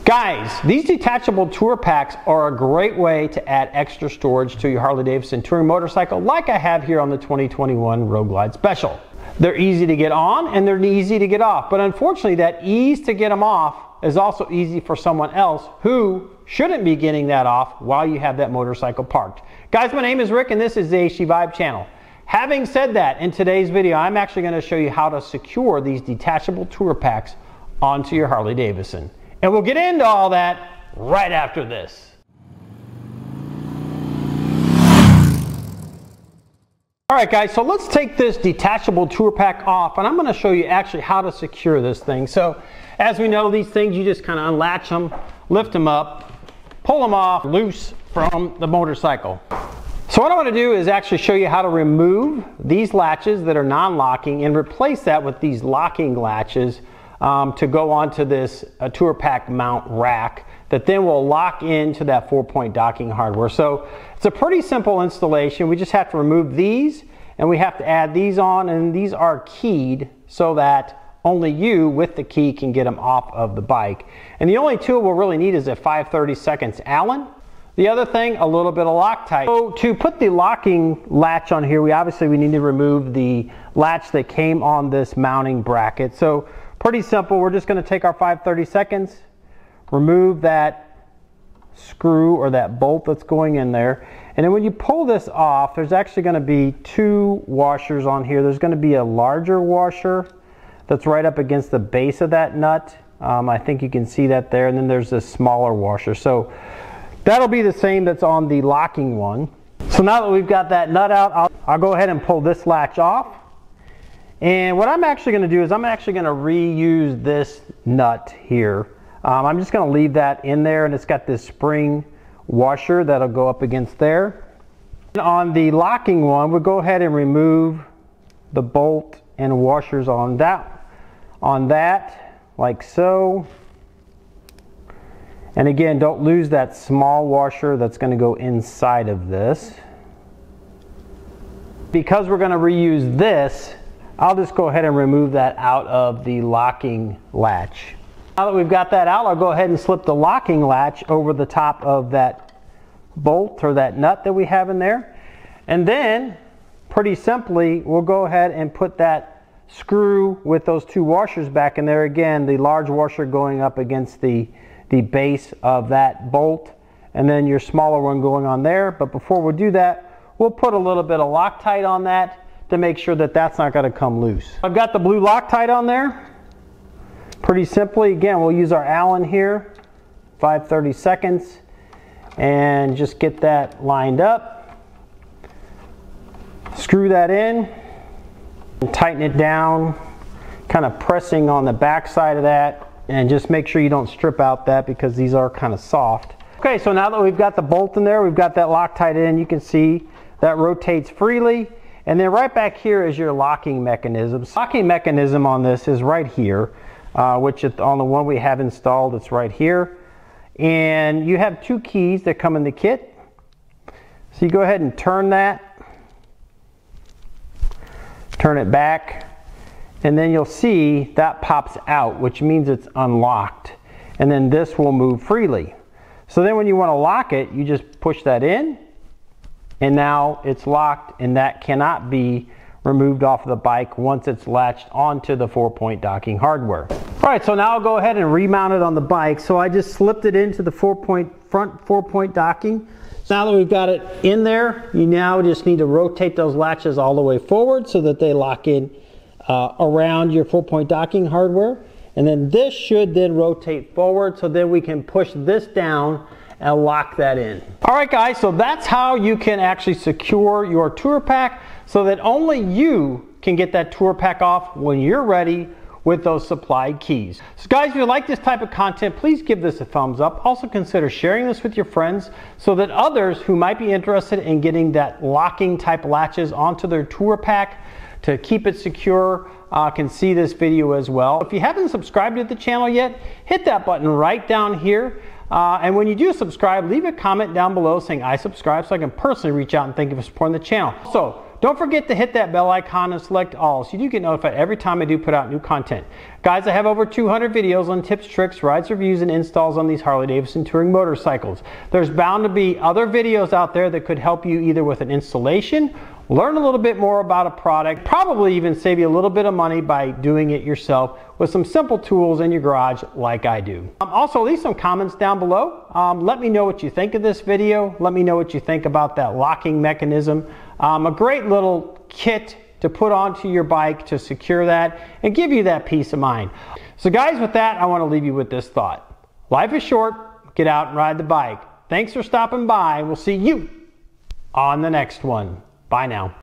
Guys, these detachable tour packs are a great way to add extra storage to your Harley-Davidson touring motorcycle like I have here on the 2021 Road Glide Special. They're easy to get on and they're easy to get off, but unfortunately that ease to get them off is also easy for someone else who shouldn't be getting that off while you have that motorcycle parked. Guys, my name is Rick and this is the HDVIBE channel. Having said that, in today's video I'm actually going to show you how to secure these detachable tour packs onto your Harley-Davidson. And we'll get into all that right after this. Alright guys, so let's take this detachable tour pack off and I'm going to show you actually how to secure this thing. So as we know, these things you just kind of unlatch them, lift them up, pull them off loose from the motorcycle. So what I want to do is actually show you how to remove these latches that are non-locking and replace that with these locking latches to go onto this tour pack mount rack that then will lock into that 4-point docking hardware. So it's a pretty simple installation. We just have to remove these and we have to add these on, and these are keyed so that only you with the key can get them off of the bike. And the only tool we'll really need is a 5/32 Allen. The other thing, a little bit of Loctite. So to put the locking latch on here, we need to remove the latch that came on this mounting bracket. So pretty simple, we're just going to take our 5/32, remove that screw or that bolt that's going in there, and then when you pull this off, there's actually going to be two washers on here. There's going to be a larger washer that's right up against the base of that nut. I think you can see that there, and then there's this smaller washer. So that'll be the same that's on the locking one. So now that we've got that nut out, I'll go ahead and pull this latch off. And what I'm actually going to do is I'm actually going to reuse this nut here. I'm just going to leave that in there, and it's got this spring washer that'll go up against there. And on the locking one, we'll go ahead and remove the bolt and washers on that, like so. And again, don't lose that small washer that's going to go inside of this. Because we're going to reuse this, I'll just go ahead and remove that out of the locking latch. Now that we've got that out, I'll go ahead and slip the locking latch over the top of that bolt or that nut that we have in there. And then, pretty simply, we'll go ahead and put that screw with those two washers back in there. Again, the large washer going up against the base of that bolt, and then your smaller one going on there. But before we do that, we'll put a little bit of Loctite on that to make sure that that's not going to come loose. I've got the blue Loctite on there. Pretty simply, again, we'll use our Allen here, 5/32, and just get that lined up. Screw that in and tighten it down, kind of pressing on the back side of that, and just make sure you don't strip out that because these are kind of soft. Okay, so now that we've got the bolt in there, we've got that Loctite in, you can see that rotates freely. And then right back here is your locking mechanism. Locking mechanism on this is right here, which on the one we have installed, it's right here. And you have two keys that come in the kit. So you go ahead and turn that, turn it back, and then you'll see that pops out, which means it's unlocked. And then this will move freely. So then when you want to lock it, you just push that in, and now it's locked, and that cannot be removed off of the bike once it's latched onto the 4-point docking hardware. Alright, so now I'll go ahead and remount it on the bike. So I just slipped it into the front 4-point docking. So now that we've got it in there, you now just need to rotate those latches all the way forward so that they lock in around your 4-point docking hardware. And then this should then rotate forward, so then we can push this down and lock that in. Alright guys, so that's how you can actually secure your tour pack so that only you can get that tour pack off when you're ready with those supplied keys. So guys, if you like this type of content, please give this a thumbs up. Also consider sharing this with your friends so that others who might be interested in getting that locking type latches onto their tour pack to keep it secure can see this video as well. If you haven't subscribed to the channel yet, hit that button right down here. And when you do subscribe, leave a comment down below saying I subscribe so I can personally reach out and thank you for supporting the channel. So don't forget to hit that bell icon and select all so you do get notified every time I do put out new content. Guys, I have over 200 videos on tips, tricks, rides, reviews, and installs on these Harley-Davidson touring motorcycles. There's bound to be other videos out there that could help you either with an installation, learn a little bit more about a product, probably even save you a little bit of money by doing it yourself with some simple tools in your garage like I do. Also, leave some comments down below. Let me know what you think of this video. Let me know what you think about that locking mechanism. A great little kit to put onto your bike to secure that and give you that peace of mind. So guys, with that, I want to leave you with this thought. Life is short. Get out and ride the bike. Thanks for stopping by. We'll see you on the next one. Bye now.